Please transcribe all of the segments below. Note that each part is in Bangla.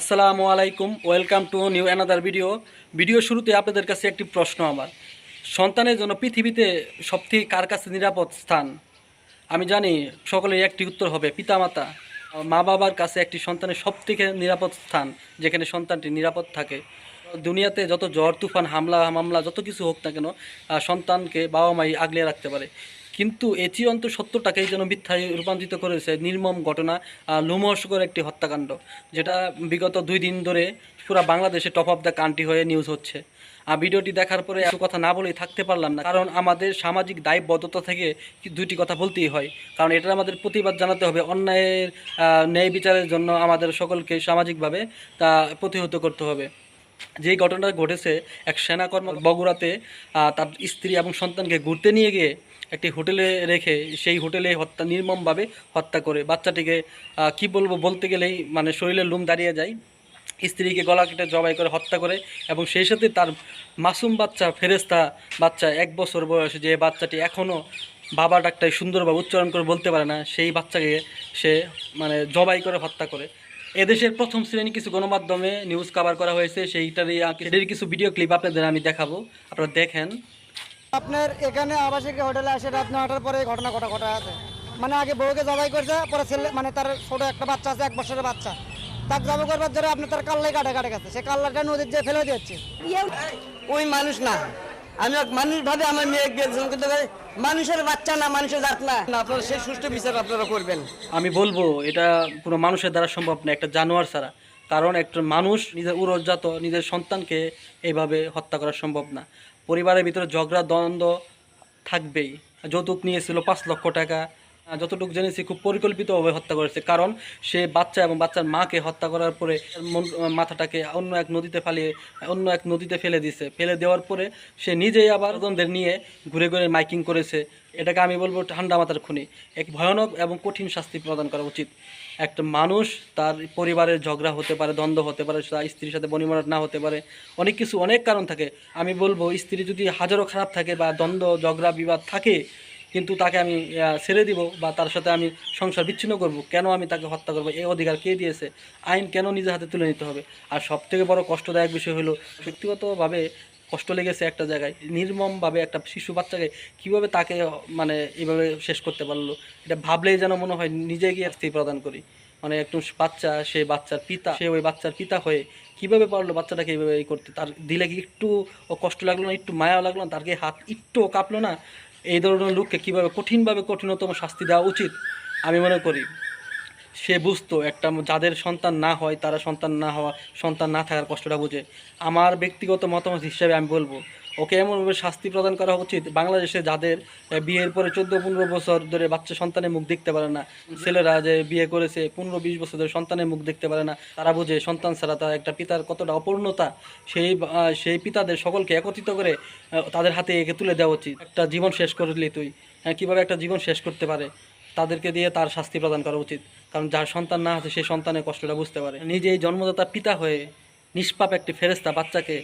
আসসালামু আলাইকুম, welcome to new another video শুরুতে আপনাদের কাছে একটি প্রশ্ন আমার। সন্তানের জন্য পৃথিবীতে সবথেকে কার কাছে নিরাপদ স্থান? আমি জানি সকলের একটি উত্তর হবে পিতামাতা। মা বাবার কাছে একটি সন্তানের সবথেকে নিরাপদ স্থান, যেখানে সন্তানটি নিরাপদ থাকে। দুনিয়াতে যত ঝড় তুফান হামলা মামলা যত কিছু হোক না কেন, সন্তানকে বাবা মাই আগলে রাখতে পারে। কিন্তু এই চিরন্ত সত্যটাকেই যেন মিথ্যায় রূপান্তরিত করেছে নির্মম ঘটনা, লোমহর্ষকর একটি হত্যাকাণ্ড, যেটা বিগত 2 দিন ধরে পুরো বাংলাদেশে টপ অফ দ্য কান্ট্রি হয়ে নিউজ হচ্ছে। ভিডিওটি দেখার পরে এত কথা না বলেই থাকতে পারলাম না, কারণ আমাদের সামাজিক দায়বদ্ধতা থেকে দুইটি কথা বলতেই হয়। কারণ এটা আমাদের প্রতিবাদ জানাতে হবে, অন্যায়ের ন্যায় বিচারের জন্য আমাদের সকলকে সামাজিকভাবে তা প্রতিহত করতে হবে। যেই ঘটনাটা ঘটেছে, এক সেনাকর্ম বগুড়াতে তার স্ত্রী এবং সন্তানকে ঘুরতে নিয়ে গিয়ে একটি হোটেলে রেখে সেই হোটেলে নির্মমভাবে হত্যা করে বাচ্চাটিকে, কি বলবো, বলতে গেলেই মানে শরীরের লোম দাঁড়িয়ে যায়। স্ত্রীকে গলা কেটে জবাই করে হত্যা করে, এবং সেই সাথে তার মাসুম বাচ্চা, ফেরেস্তা বাচ্চা, 1 বছর বয়সে যে বাচ্চাটি এখনও বাবা ডাকটাই সুন্দরভাবে উচ্চারণ করে বলতে পারে না, সেই বাচ্চাকে সে মানে জবাই করে হত্যা করে। এদেশের প্রথম শ্রেণী কিছু গণমাধ্যমে নিউজ কভার করা হয়েছে, সেইটারই কিছু ভিডিও ক্লিপ আপনাদের আমি দেখাবো, আপনারা দেখেন। আপনার এখানে আবাসিক হোটেলে আসে রাত 9টার পরে এই ঘটনা ঘটা আছে। মানে আগে বউকে জবাই করছে, পরে ছেলে মানে তার ছোট একটা বাচ্চা আছে, 1 বছরের বাচ্চা, তাকে জবাই করবার ধরে আপনি তার কাল্লাই কাটে গেছে, সে কাল্লাটা নদীর যে ফেলে দিচ্ছে। ওই মানুষ না, আমি মানুষ ভাবে আমার মেয়ে গেছিলাম, কিন্তু মানুষের বাচ্চা না, মানুষের জাত না। আপনারা সেই সুষ্ঠু বিচার আপনারা করবেন। আমি বলবো এটা কোনো মানুষের দ্বারা সম্ভব না, একটা জানোয়ার ছাড়া। কারণ একটা মানুষ নিজের উড়োজাত নিজের সন্তানকে এইভাবে হত্যা করা সম্ভব না। পরিবারের ভিতরে ঝগড়া দ্বন্দ্ব থাকবেই। যৌতুক নিয়েছিল 5 লক্ষ টাকা, যতটুকু জেনেছি খুব পরিকল্পিতভাবে হত্যা করেছে। কারণ সে বাচ্চা এবং বাচ্চার মাকে হত্যা করার পরে মাথাটাকে অন্য এক নদীতে ফেলে দিয়েছে। ফেলে দেওয়ার পরে সে নিজেই আবার স্বজনদের নিয়ে ঘুরে ঘুরে মাইকিং করেছে। এটাকে আমি বলবো ঠান্ডা মাথার খুনি। এক ভয়ানক এবং কঠিন শাস্তি প্রদান করা উচিত। একটা মানুষ, তার পরিবারের ঝগড়া হতে পারে, দ্বন্দ্ব হতে পারে, তার স্ত্রীর সাথে বনিবনা না হতে পারে, অনেক কিছু, অনেক কারণ থাকে। আমি বলবো স্ত্রী যদি হাজারো খারাপ থাকে বা দ্বন্দ্ব ঝগড়া বিবাদ থাকে, কিন্তু তাকে আমি ছেড়ে দিব বা তার সাথে আমি সংসার বিচ্ছিন্ন করব, কেন আমি তাকে হত্যা করবো? এই অধিকার কে দিয়েছে? আইন কেন নিজের হাতে তুলে নিতে হবে? আর সবথেকে বড় কষ্টদায়ক বিষয় হলো, ব্যক্তিগতভাবে কষ্ট লেগেছে একটা জায়গায়, নির্মমভাবে একটা শিশু বাচ্চাকে কীভাবে তাকে মানে এইভাবে শেষ করতে পারলো। এটা ভাবলেই যেন মনে হয় নিজে গিয়ে শাস্তি প্রদান করি। মানে একটু বাচ্চা, সেই বাচ্চার পিতা, সে ওই বাচ্চার পিতা হয়ে কীভাবে পারলো বাচ্চাটাকে এইভাবে করতে? তার দিলে কি একটু কষ্ট লাগলো না? একটু মায়া লাগলো না? তার কি হাত একটু কাঁপলো না? এই ধরনের লোককে কীভাবে কঠিনতম শাস্তি দেওয়া উচিত আমি মনে করি। সে বুঝতো একটা যাদের সন্তান না হয় তারা সন্তান না থাকার কষ্টটা বুঝে। আমার ব্যক্তিগত মতামত হিসেবে আমি বলবো ওকে এমনভাবে শাস্তি প্রদান করা উচিত। বাংলাদেশে যাদের বিয়ের পরে 14-15 বছর ধরে বাচ্চা সন্তানের মুখ দেখতে পারে না, ছেলেরা যে বিয়ে করেছে 15-20 বছর ধরে সন্তানের মুখ দেখতে পারে না, তারা বুঝে সন্তান ছাড়া তার একটা পিতার কতটা অপূর্ণতা। সেই পিতাদের সকলকে একত্রিত করে তাদের হাতে একে তুলে দেওয়া উচিত। একটা জীবন শেষ করলি তুই, কীভাবে একটা জীবন শেষ করতে পারে, তাদেরকে দিয়ে তার শাস্তি প্রদান করা উচিত। কারণ যার সন্তান না আছে সেই সন্তানের কষ্টটা বুঝতে পারে। নিজেই জন্মদাতা পিতা হয়ে নিষ্পাপ একটি ফেরেস্তা বাচ্চাকে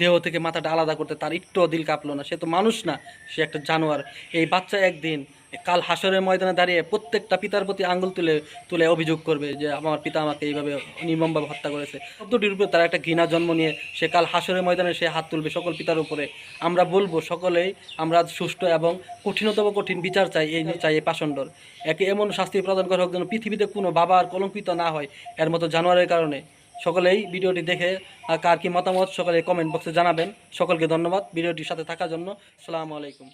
দেহ থেকে মাথাটা আলাদা করতে তার একটুও দিল কাঁপলো না। সে তো মানুষ না, সে একটা জানোয়ার। এই বাচ্চা একদিন কাল হাসরের ময়দানে দাঁড়িয়ে প্রত্যেকটা পিতার প্রতি আঙ্গুল তুলে তুলে অভিযোগ করবে যে আমার পিতা আমাকে এইভাবে নির্মমভাবে হত্যা করেছে। শব্দটির উপরে তার একটা ঘৃণা জন্ম নিয়ে সে কাল হাসরের ময়দানে সে হাত তুলবে সকল পিতার উপরে। আমরা বলবো সকলেই আমরা সুষ্ঠু এবং কঠিন বিচার চাই, এই পাষণ্ডর। একে এমন শাস্তি প্রদান করা হোক যেন পৃথিবীতে কোনো বাবার কলঙ্কিত না হয় এর মতো জানোয়ারের কারণে। সকলেই ভিডিওটি দেখে কার কি মতামত সকলে কমেন্ট বক্সে জানাবেন। সকলকে ধন্যবাদ ভিডিওটির সাথে থাকার জন্য। আসসালামু আলাইকুম।